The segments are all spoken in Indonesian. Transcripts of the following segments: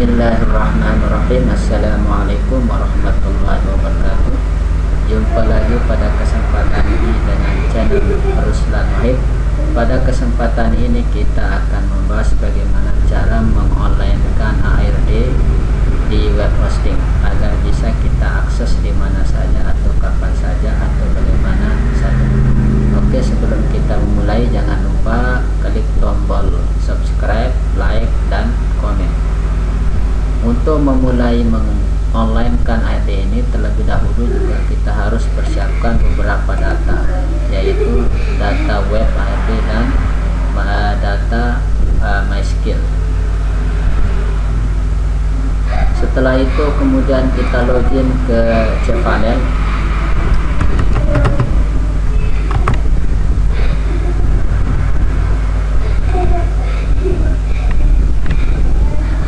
Bismillahirrahmanirrahim. Assalamualaikum warahmatullahi wabarakatuh. Jumpa lagi pada kesempatan ini dengan channel Ruslan Wahid. Pada kesempatan ini kita akan membahas bagaimana cara mengonlinekan ARD di web hosting agar bisa kita akses di mana saja atau kapan saja atau bagaimana saja. Oke, sebelum kita memulai jangan lupa klik tombol subscribe, like, dan komen. Untuk memulai mengonlinekan ARD ini terlebih dahulu juga kita harus persiapkan beberapa data, yaitu data web ARD dan data MySQL. Setelah itu kemudian kita login ke cPanel.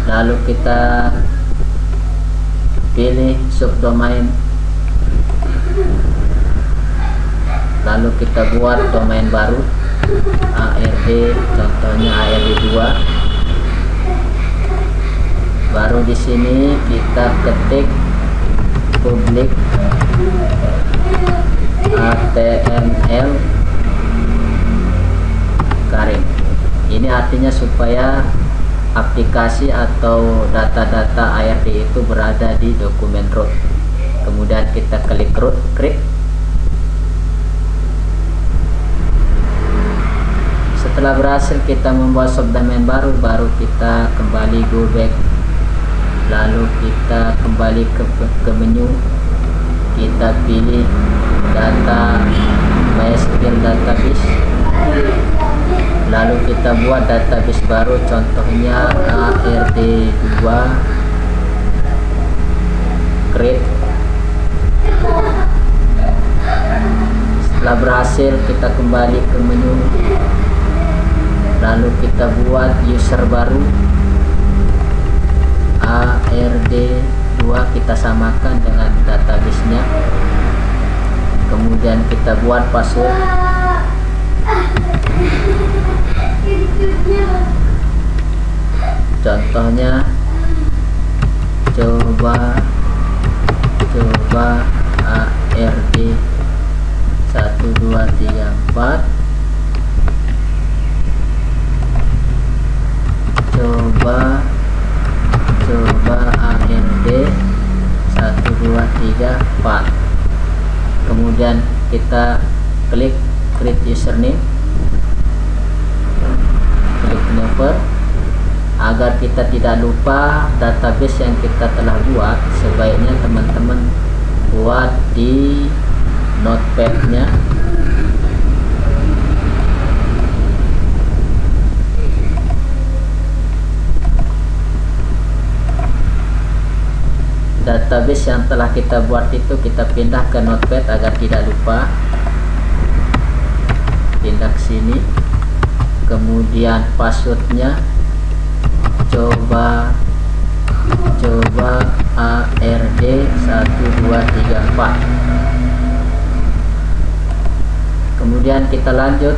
Lalu kita pilih subdomain, lalu kita buat domain baru ARD, contohnya ARD2. Baru di sini kita ketik public HTML garing. Ini artinya supaya aplikasi atau data-data ARD itu berada di dokumen root. Kemudian kita klik root, setelah berhasil kita membuat subdomain baru kita kembali go back, lalu kita kembali ke menu, kita pilih data MySQL database, lalu kita buat database baru, contohnya ARD2 create. Setelah berhasil kita kembali ke menu, lalu kita buat user baru ARD2, kita samakan dengan database-nya, kemudian kita buat password. Contohnya coba ARD 1 2 3 4, coba ARD 1 2 3 4. Kemudian kita klik create username, klik never. Agar kita tidak lupa database yang kita telah buat, sebaiknya teman-teman buat di notepad-nya. Database yang telah kita buat itu kita pindah ke notepad agar tidak lupa. Pindah ke sini, kemudian passwordnya coba ARD 1 2 3 4. Kemudian kita lanjut,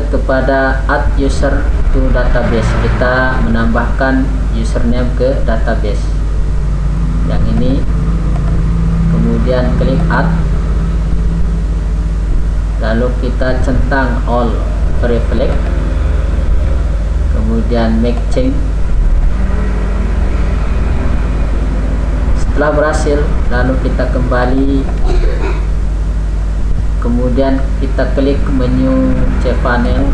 kepada add user to database. Kita menambahkan username ke database yang ini, kemudian klik add, lalu kita centang all reflect, kemudian make change. Setelah berhasil, lalu kita kembali, kemudian kita klik menu cPanel,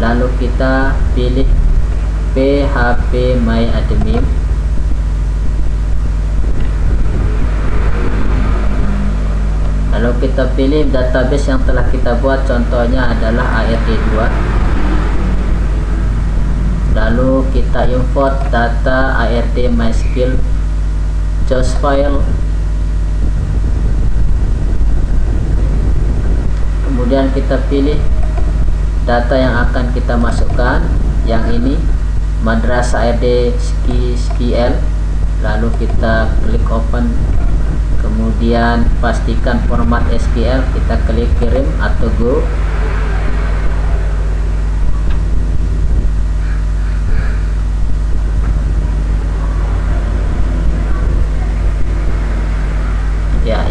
lalu kita pilih phpMyAdmin. Lalu kita pilih database yang telah kita buat, contohnya adalah ARD2. Lalu kita import data ARD MySQL JOS file. Kemudian kita pilih data yang akan kita masukkan, yang ini madrasah ARD SQL. Lalu kita klik open, kemudian pastikan format SQL, kita klik kirim atau go.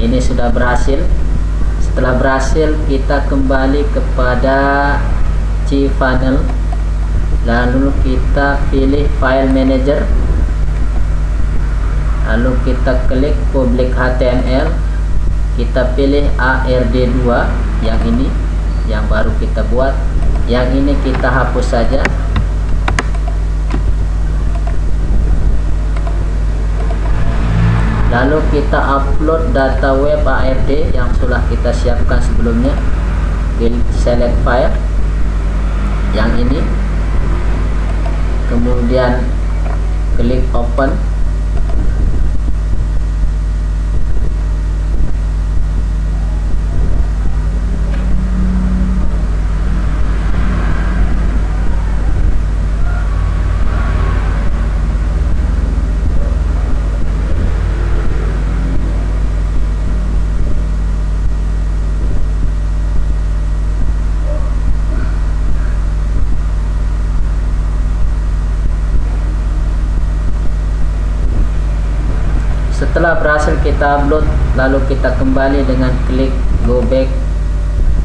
ini sudah berhasil. Setelah berhasil, kita kembali kepada cPanel, lalu kita pilih File Manager, lalu kita klik Public HTML, kita pilih ARD2 yang ini, yang baru kita buat. Yang ini kita hapus saja. Lalu kita upload data web ARD yang sudah kita siapkan sebelumnya. Pilih select file yang ini, kemudian klik open. Setelah berhasil kita upload, lalu kita kembali dengan klik go back,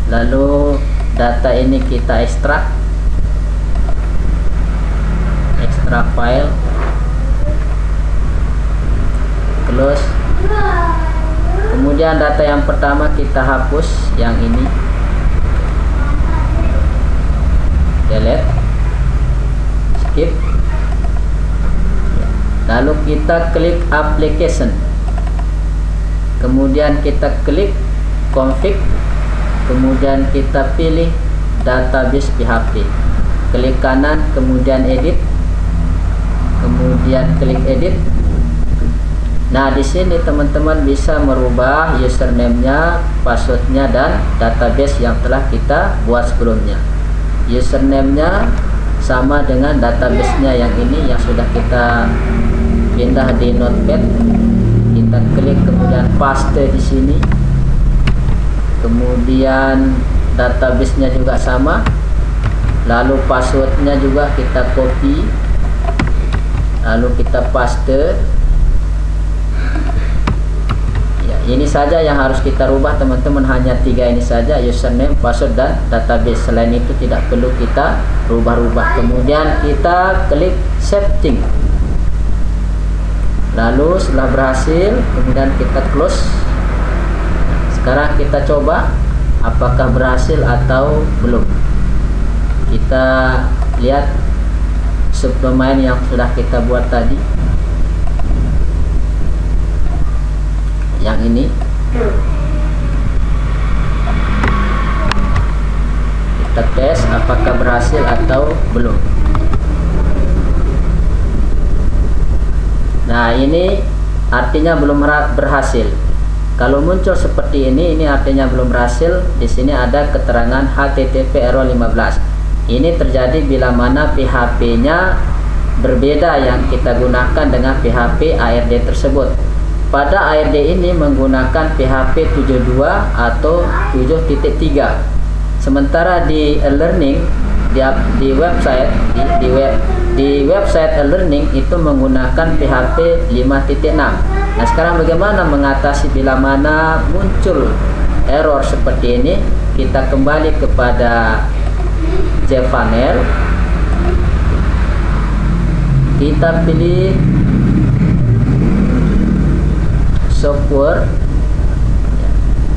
lalu data ini kita ekstrak file, close. Kemudian data yang pertama kita hapus, yang ini delete, skip. Lalu kita klik application, kemudian kita klik config, kemudian kita pilih database PHP, klik kanan, kemudian edit, kemudian klik edit. Nah, di sini teman-teman bisa merubah username-nya, password-nya, dan database yang telah kita buat sebelumnya. Username-nya sama dengan database-nya yang ini, yang sudah kita pindah di Notepad. Kita klik, kemudian paste di sini, kemudian database-nya juga sama, lalu password-nya juga kita copy, lalu kita paste. Ya, ini saja yang harus kita rubah teman-teman, hanya 3 ini saja, username, password, dan database. Selain itu tidak perlu kita rubah-rubah. Kemudian kita klik setting. Lalu setelah berhasil, kemudian kita close. Sekarang kita coba apakah berhasil atau belum. Kita lihat subdomain yang sudah kita buat tadi, yang ini. Kita tes apakah berhasil atau belum. Nah, ini artinya belum berhasil. Kalau muncul seperti ini artinya belum berhasil. Di sini ada keterangan HTTP error 15. Ini terjadi bila mana PHP-nya berbeda yang kita gunakan dengan PHP ARD tersebut. Pada ARD ini menggunakan PHP 72 atau 7.3. Sementara di e-learning, di website e-learning itu menggunakan PHP 5.6. Nah, sekarang bagaimana mengatasi bila mana muncul error seperti ini? Kita kembali kepada cPanel, kita pilih software.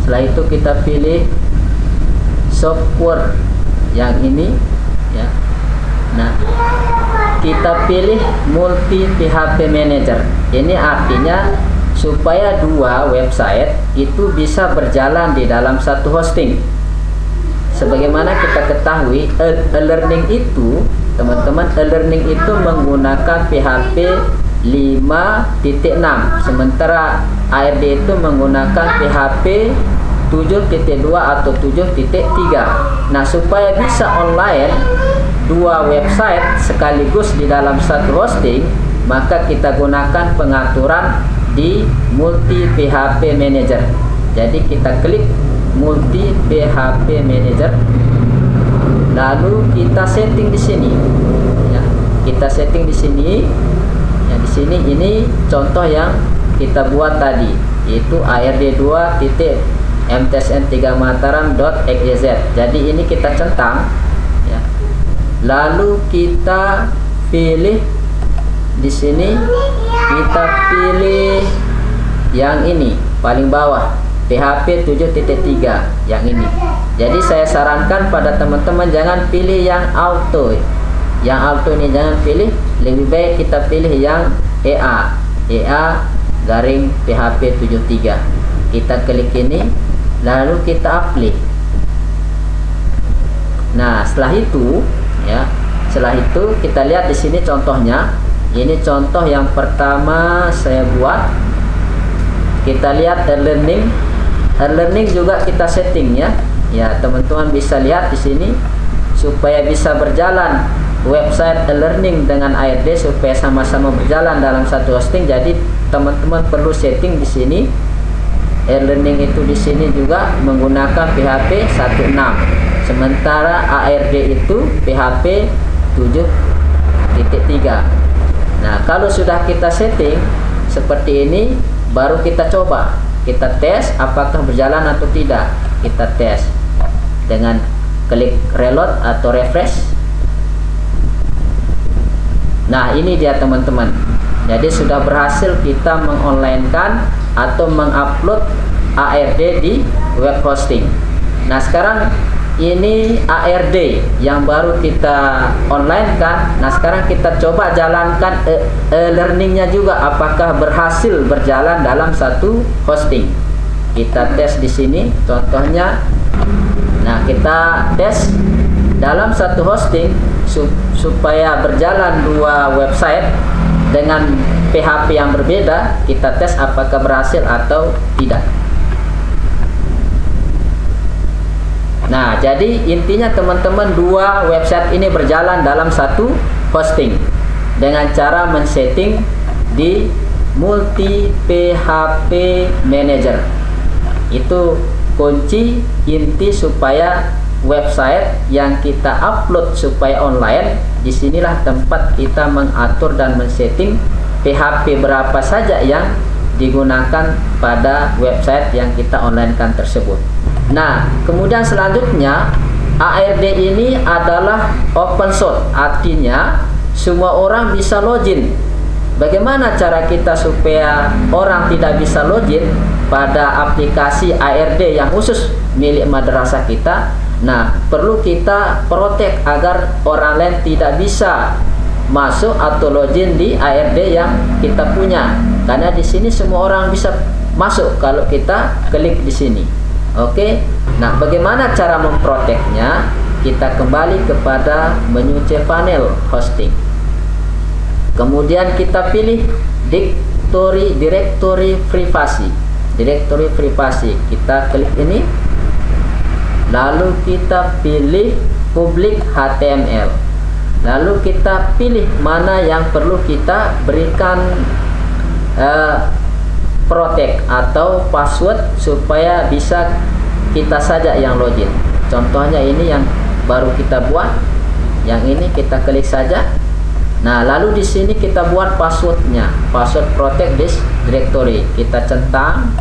Setelah itu kita pilih software yang ini, ya. Nah, kita pilih multi PHP manager. Ini artinya supaya 2 website itu bisa berjalan di dalam satu hosting. Sebagaimana kita ketahui, e-learning itu, teman-teman, e-learning itu menggunakan PHP 5.6, sementara ARD itu menggunakan PHP 7.2 atau 7.3. Nah, supaya bisa online 2 website sekaligus di dalam satu hosting, maka kita gunakan pengaturan di multi PHP manager. Jadi kita klik multi PHP manager, lalu kita setting di sini, ya. Kita setting di sini, ya. Di sini ini contoh yang kita buat tadi, yaitu ard2.mtsn3mataram.xyz. Jadi ini kita centang ya. Lalu kita pilih di sini, kita pilih yang ini paling bawah, PHP 7.3 yang ini. Jadi saya sarankan pada teman-teman jangan pilih yang auto. Yang auto ini jangan pilih, lebih baik kita pilih yang EA garing PHP 73. Kita klik ini, lalu kita apply. Nah, setelah itu ya, setelah itu kita lihat di sini contohnya. Ini contoh yang pertama saya buat. Kita lihat e-learning. E-learning juga kita setting ya. Ya, teman-teman bisa lihat di sini supaya bisa berjalan website e-learning dengan ARD supaya sama-sama berjalan dalam satu hosting. Jadi teman-teman perlu setting di sini. E-learning itu di sini juga menggunakan PHP 16. Sementara ARD itu PHP 7.3. Nah, kalau sudah kita setting seperti ini, baru kita coba, kita tes apakah berjalan atau tidak. Kita tes dengan klik reload atau refresh. Nah, ini dia teman-teman. Jadi sudah berhasil kita mengonlinekan atau mengupload ARD di web hosting. Nah, sekarang ini ARD yang baru kita online kan. Nah, sekarang kita coba jalankan e-learningnya juga, apakah berhasil berjalan dalam satu hosting. Kita tes di sini contohnya. Nah, kita tes dalam satu hosting supaya berjalan dua website dengan PHP yang berbeda. Kita tes apakah berhasil atau tidak. Nah, jadi intinya teman-teman, dua website ini berjalan dalam satu hosting dengan cara men-setting di multi PHP manager. Itu kunci inti supaya website yang kita upload supaya online. Disinilah tempat kita mengatur dan men-setting PHP berapa saja yang digunakan pada website yang kita onlinekan tersebut. Nah, kemudian selanjutnya ARD ini adalah open source, artinya semua orang bisa login. Bagaimana cara kita supaya orang tidak bisa login pada aplikasi ARD yang khusus milik madrasah kita? Nah, perlu kita protect agar orang lain tidak bisa masuk atau login di ARD yang kita punya. Karena di sini semua orang bisa masuk kalau kita klik di sini. Oke. Nah, bagaimana cara memproteknya? Kita kembali kepada menu cPanel hosting. Kemudian kita pilih directory privasi. Directory privasi. Kita klik ini. Lalu kita pilih public HTML. Lalu kita pilih mana yang perlu kita berikan protect atau password supaya bisa kita saja yang login. Contohnya ini yang baru kita buat. Yang ini kita klik saja. Nah, lalu di sini kita buat passwordnya, password protect this directory. Kita centang.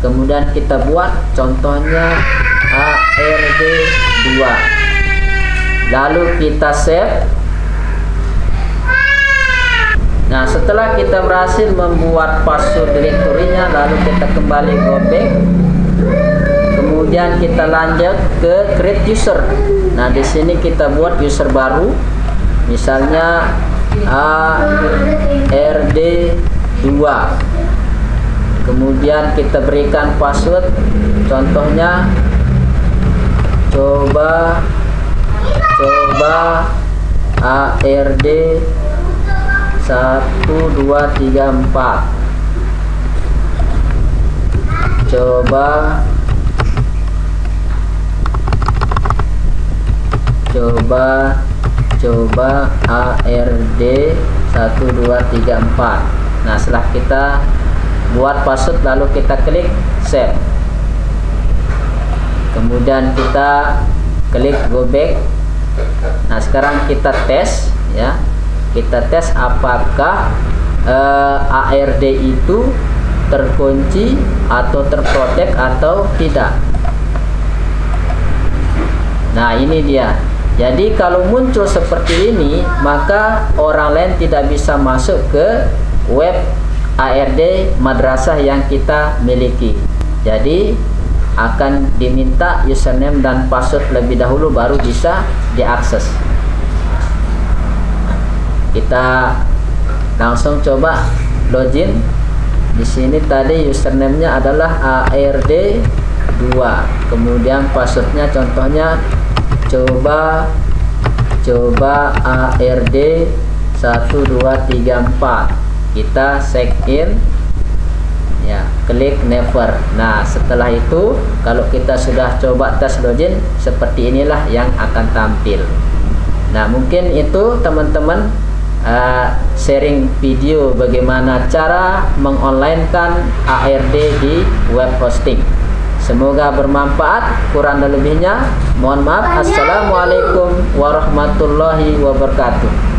Kemudian kita buat contohnya ARD2. Lalu kita save. Nah, setelah kita berhasil membuat password direktorinya, lalu kita kembali go back. Kemudian kita lanjut ke create user. Nah, di sini kita buat user baru. Misalnya ARD2. Kemudian kita berikan password. Contohnya coba ARD 1, 2, 3, 4. Coba ARD 1, 2, 3, 4. Nah, setelah kita buat password lalu kita klik save. Kemudian kita klik go back. Nah, sekarang kita tes ya. Kita tes apakah ARD itu terkunci atau terprotek atau tidak. Nah, ini dia. Jadi kalau muncul seperti ini, maka orang lain tidak bisa masuk ke web ARD madrasah yang kita miliki. Jadi akan diminta username dan password lebih dahulu baru bisa diakses. Kita langsung coba login. Di sini tadi username-nya adalah ARD2. Kemudian passwordnya contohnya coba ARD 1234. Kita check in ya, klik never. Nah, setelah itu kalau kita sudah coba tes login, seperti inilah yang akan tampil. Nah, mungkin itu teman-teman sharing video bagaimana cara mengonlinekan ARD di web hosting. Semoga bermanfaat. Kurang dan lebihnya mohon maaf. Assalamualaikum warahmatullahi wabarakatuh.